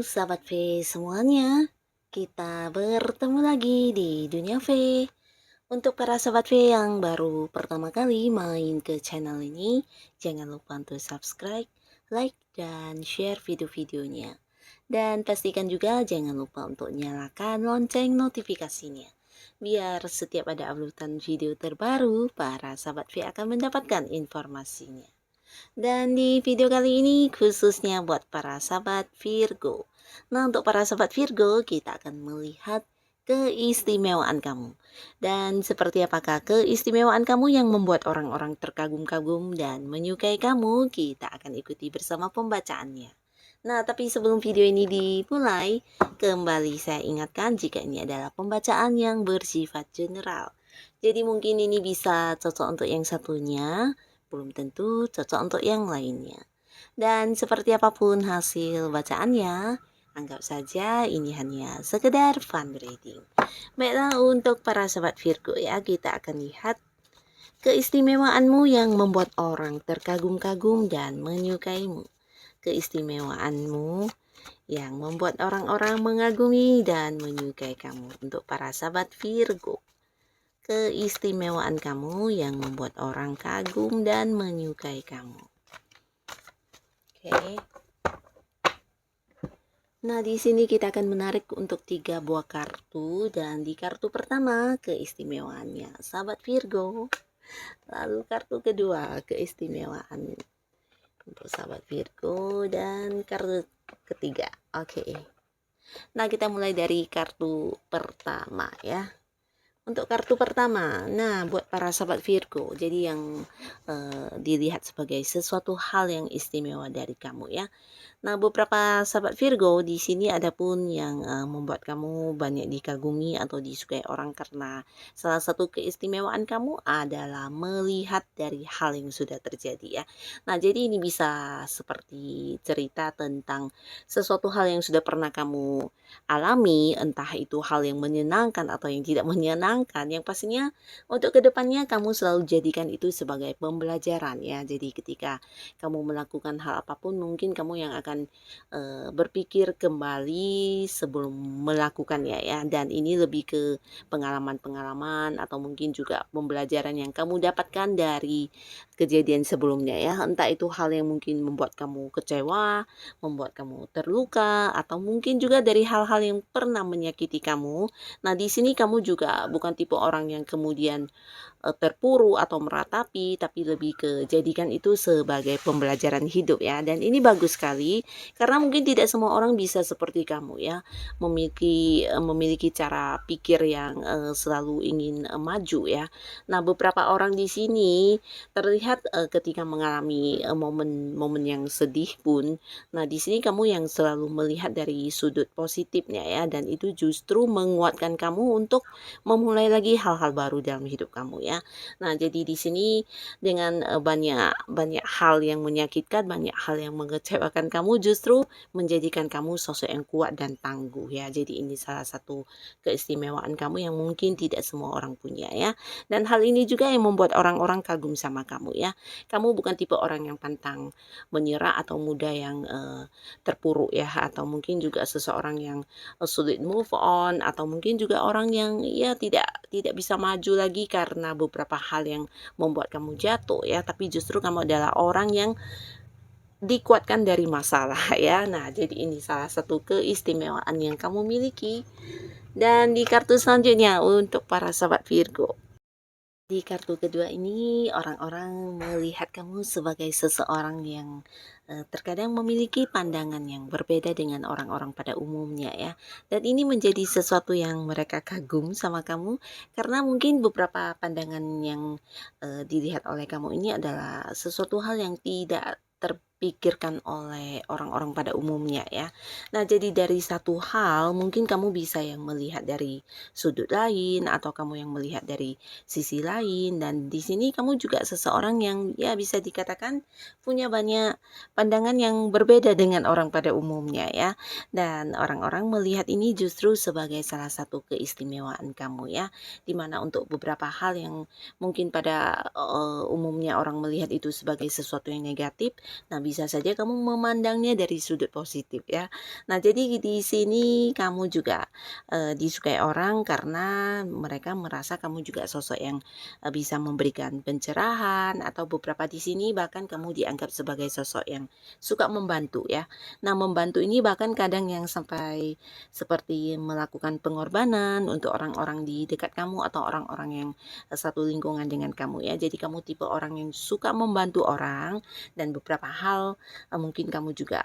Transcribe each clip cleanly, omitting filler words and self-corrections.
sahabat V semuanya, kita bertemu lagi di Dunia V. Untuk para sahabat V yang baru pertama kali main ke channel ini, jangan lupa untuk subscribe, like, dan share video-videonya. Dan pastikan juga jangan lupa untuk nyalakan lonceng notifikasinya. Biar setiap ada uploadan video terbaru, para sahabat V akan mendapatkan informasinya. Dan di video kali ini khususnya buat para sahabat Virgo. Nah, untuk para sahabat Virgo, kita akan melihat keistimewaan kamu. Dan seperti apakah keistimewaan kamu yang membuat orang-orang terkagum-kagum dan menyukai kamu, kita akan ikuti bersama pembacaannya. Nah, tapi sebelum video ini dimulai, kembali saya ingatkan jika ini adalah pembacaan yang bersifat general. Jadi mungkin ini bisa cocok untuk yang satunya, belum tentu cocok untuk yang lainnya. Dan seperti apapun hasil bacaannya, anggap saja ini hanya sekedar fun reading. Baiklah, untuk para sahabat Virgo ya, kita akan lihat keistimewaanmu yang membuat orang terkagum-kagum dan menyukaimu. Keistimewaanmu yang membuat orang-orang mengagumi dan menyukai kamu. Untuk para sahabat Virgo, keistimewaan kamu yang membuat orang kagum dan menyukai kamu. Oke. Nah, di sini kita akan menarik untuk 3 buah kartu, dan di kartu pertama keistimewaannya sahabat Virgo. Lalu kartu kedua keistimewaan untuk sahabat Virgo, dan kartu ketiga. Oke. Nah, kita mulai dari kartu pertama ya. Untuk kartu pertama, nah buat para sahabat Virgo, jadi yang dilihat sebagai sesuatu hal yang istimewa dari kamu ya. Nah, beberapa sahabat Virgo di sini ada pun yang membuat kamu banyak dikagumi atau disukai orang karena salah satu keistimewaan kamu adalah melihat dari hal yang sudah terjadi ya. Nah, jadi ini bisa seperti cerita tentang sesuatu hal yang sudah pernah kamu alami, entah itu hal yang menyenangkan atau yang tidak menyenangkan. Yang pastinya untuk kedepannya kamu selalu jadikan itu sebagai pembelajaran ya. Jadi ketika kamu melakukan hal apapun, mungkin kamu yang akan berpikir kembali sebelum melakukannya ya. Dan ini lebih ke pengalaman-pengalaman atau mungkin juga pembelajaran yang kamu dapatkan dari kejadian sebelumnya ya. Entah itu hal yang mungkin membuat kamu kecewa, membuat kamu terluka, atau mungkin juga dari hal-hal yang pernah menyakiti kamu. Nah, di sini kamu juga bukan tipe orang yang kemudian terpuruk atau meratapi, tapi lebih ke jadikan itu sebagai pembelajaran hidup ya. Dan ini bagus sekali karena mungkin tidak semua orang bisa seperti kamu ya, memiliki cara pikir yang selalu ingin maju ya. Nah, beberapa orang di sini terlihat ketika mengalami momen-momen yang sedih pun, nah di sini kamu yang selalu melihat dari sudut positifnya ya, dan itu justru menguatkan kamu untuk memulai lagi hal-hal baru dalam hidup kamu ya. Nah, jadi di sini dengan banyak hal yang menyakitkan, banyak hal yang mengecewakan kamu, justru menjadikan kamu sosok yang kuat dan tangguh ya. Jadi ini salah satu keistimewaan kamu yang mungkin tidak semua orang punya ya. Dan hal ini juga yang membuat orang-orang kagum sama kamu ya. Kamu bukan tipe orang yang pantang menyerah atau mudah yang terpuruk ya, atau mungkin juga seseorang yang sulit move on, atau mungkin juga orang yang ya tidak bisa maju lagi karena beberapa hal yang membuat kamu jatuh ya, tapi justru kamu adalah orang yang dikuatkan dari masalah ya. Nah, jadi ini salah satu keistimewaan yang kamu miliki. Dan di kartu selanjutnya untuk para sahabat Virgo, di kartu kedua ini orang-orang melihat kamu sebagai seseorang yang terkadang memiliki pandangan yang berbeda dengan orang-orang pada umumnya ya. Dan ini menjadi sesuatu yang mereka kagum sama kamu karena mungkin beberapa pandangan yang dilihat oleh kamu ini adalah sesuatu hal yang tidak terpikirkan oleh orang-orang pada umumnya ya. Nah, jadi dari satu hal mungkin kamu bisa yang melihat dari sudut lain, atau kamu yang melihat dari sisi lain, dan di sini kamu juga seseorang yang ya bisa dikatakan punya banyak pandangan yang berbeda dengan orang pada umumnya ya. Dan orang-orang melihat ini justru sebagai salah satu keistimewaan kamu ya, dimana untuk beberapa hal yang mungkin pada umumnya orang melihat itu sebagai sesuatu yang negatif, nah bisa saja kamu memandangnya dari sudut positif ya. Nah, jadi di sini kamu juga disukai orang karena mereka merasa kamu juga sosok yang bisa memberikan pencerahan, atau beberapa di sini bahkan kamu dianggap sebagai sosok yang suka membantu ya. Nah, membantu ini bahkan kadang yang sampai seperti melakukan pengorbanan untuk orang-orang di dekat kamu atau orang-orang yang satu lingkungan dengan kamu ya. Jadi kamu tipe orang yang suka membantu orang, dan beberapa hal mungkin kamu juga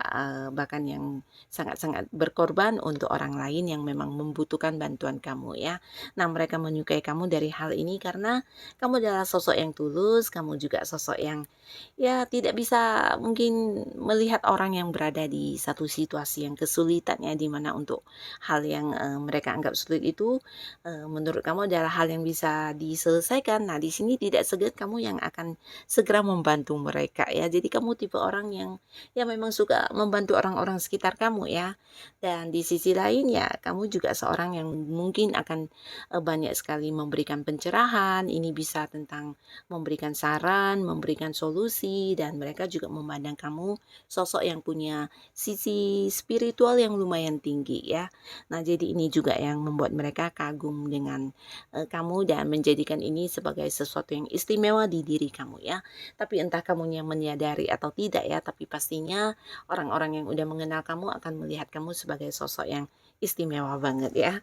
bahkan yang sangat-sangat berkorban untuk orang lain yang memang membutuhkan bantuan kamu ya. Nah, mereka menyukai kamu dari hal ini karena kamu adalah sosok yang tulus, kamu juga sosok yang ya tidak bisa mungkin melihat orang yang berada di satu situasi yang kesulitan ya, di mana untuk hal yang mereka anggap sulit itu menurut kamu adalah hal yang bisa diselesaikan. Nah, di sini tidak segan kamu yang akan segera membantu mereka ya. Jadi kamu tipe orang yang ya memang suka membantu orang-orang sekitar kamu ya. Dan di sisi lain ya kamu juga seorang yang mungkin akan banyak sekali memberikan pencerahan. Ini bisa tentang memberikan saran, memberikan solusi, dan mereka juga memandang kamu sosok yang punya sisi spiritual yang lumayan tinggi ya. Nah, jadi ini juga yang membuat mereka kagum dengan kamu dan menjadikan ini sebagai sesuatu yang istimewa di diri kamu ya. Tapi entah kamunya menyadari atau tidak ya, tapi pastinya orang-orang yang udah mengenal kamu akan melihat kamu sebagai sosok yang istimewa banget ya.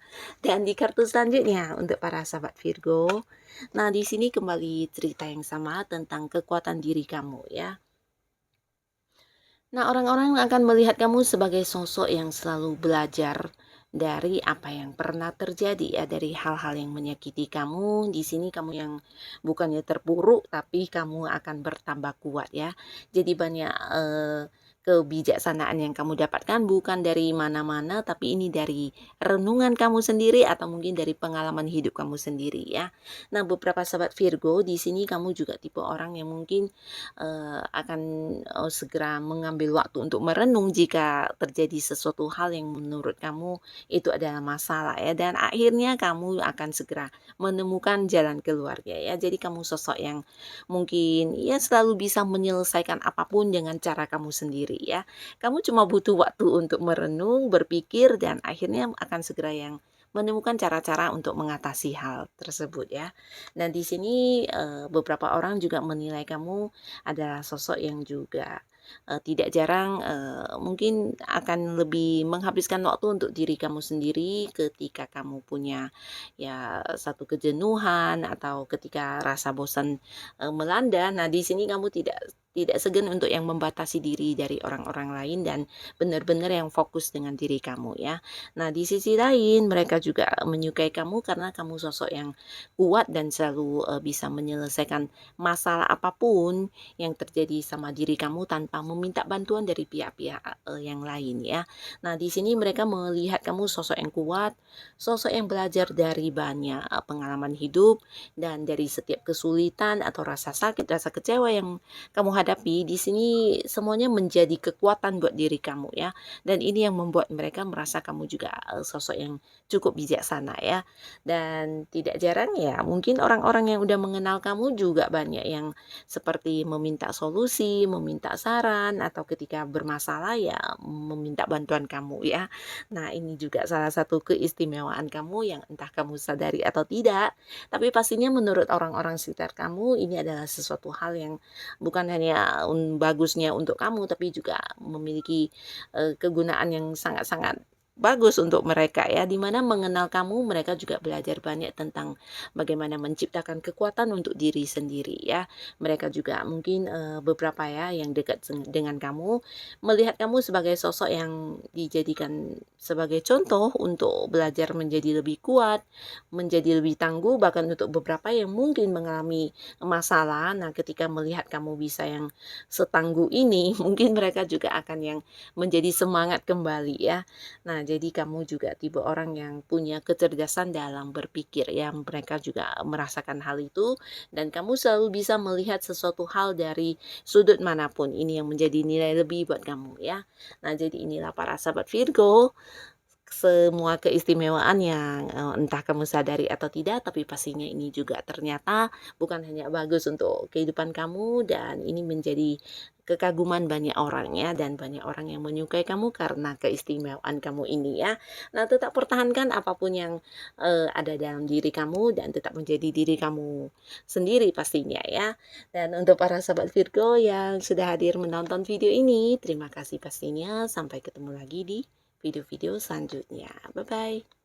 Dan di kartu selanjutnya untuk para sahabat Virgo. Nah, di sini kembali cerita yang sama tentang kekuatan diri kamu ya. Nah, orang-orang akan melihat kamu sebagai sosok yang selalu belajar dari apa yang pernah terjadi ya, dari hal-hal yang menyakiti kamu. Di sini kamu yang bukannya terpuruk, tapi kamu akan bertambah kuat ya. Jadi banyak kebijaksanaan yang kamu dapatkan bukan dari mana-mana, tapi ini dari renungan kamu sendiri atau mungkin dari pengalaman hidup kamu sendiri ya. Nah, beberapa sahabat Virgo, di sini kamu juga tipe orang yang mungkin akan segera mengambil waktu untuk merenung jika terjadi sesuatu hal yang menurut kamu itu adalah masalah ya, dan akhirnya kamu akan segera menemukan jalan keluarnya ya. Jadi kamu sosok yang mungkin ya selalu bisa menyelesaikan apapun dengan cara kamu sendiri ya. Kamu cuma butuh waktu untuk merenung, berpikir, dan akhirnya akan segera yang menemukan cara-cara untuk mengatasi hal tersebut ya. Dan di sini beberapa orang juga menilai kamu adalah sosok yang juga tidak jarang mungkin akan lebih menghabiskan waktu untuk diri kamu sendiri ketika kamu punya ya satu kejenuhan atau ketika rasa bosan melanda. Nah, di sini kamu tidak segan untuk yang membatasi diri dari orang-orang lain dan benar-benar yang fokus dengan diri kamu ya. Nah, di sisi lain mereka juga menyukai kamu karena kamu sosok yang kuat dan selalu bisa menyelesaikan masalah apapun yang terjadi sama diri kamu tanpa meminta bantuan dari pihak-pihak yang lain ya. Nah, di sini mereka melihat kamu sosok yang kuat, sosok yang belajar dari banyak pengalaman hidup, dan dari setiap kesulitan atau rasa sakit, rasa kecewa yang kamu hadapi. Di sini semuanya menjadi kekuatan buat diri kamu ya. Dan ini yang membuat mereka merasa kamu juga sosok yang cukup bijaksana ya. Dan tidak jarang ya, mungkin orang-orang yang udah mengenal kamu juga banyak yang seperti meminta solusi, meminta saran, atau ketika bermasalah ya meminta bantuan kamu ya. Nah, ini juga salah satu keistimewaan kamu yang entah kamu sadari atau tidak, tapi pastinya menurut orang-orang sekitar kamu ini adalah sesuatu hal yang bukan hanya bagusnya untuk kamu, tapi juga memiliki kegunaan yang sangat-sangat bagus untuk mereka ya, dimana mengenal kamu mereka juga belajar banyak tentang bagaimana menciptakan kekuatan untuk diri sendiri ya. Mereka juga mungkin beberapa ya yang dekat dengan kamu melihat kamu sebagai sosok yang dijadikan sebagai contoh untuk belajar menjadi lebih kuat, menjadi lebih tangguh, bahkan untuk beberapa yang mungkin mengalami masalah. Nah, ketika melihat kamu bisa yang setangguh ini, mungkin mereka juga akan yang menjadi semangat kembali ya. Nah, jadi kamu juga tipe orang yang punya kecerdasan dalam berpikir ya. Mereka juga merasakan hal itu, dan kamu selalu bisa melihat sesuatu hal dari sudut manapun. Ini yang menjadi nilai lebih buat kamu ya. Nah, jadi inilah para sahabat Virgo, semua keistimewaan yang entah kamu sadari atau tidak, tapi pastinya ini juga ternyata bukan hanya bagus untuk kehidupan kamu, dan ini menjadi kekaguman banyak orang ya, dan banyak orang yang menyukai kamu karena keistimewaan kamu ini ya. Nah, tetap pertahankan apapun yang ada dalam diri kamu dan tetap menjadi diri kamu sendiri pastinya ya. Dan untuk para sahabat Virgo yang sudah hadir menonton video ini, terima kasih pastinya. Sampai ketemu lagi di video-video selanjutnya. Bye-bye.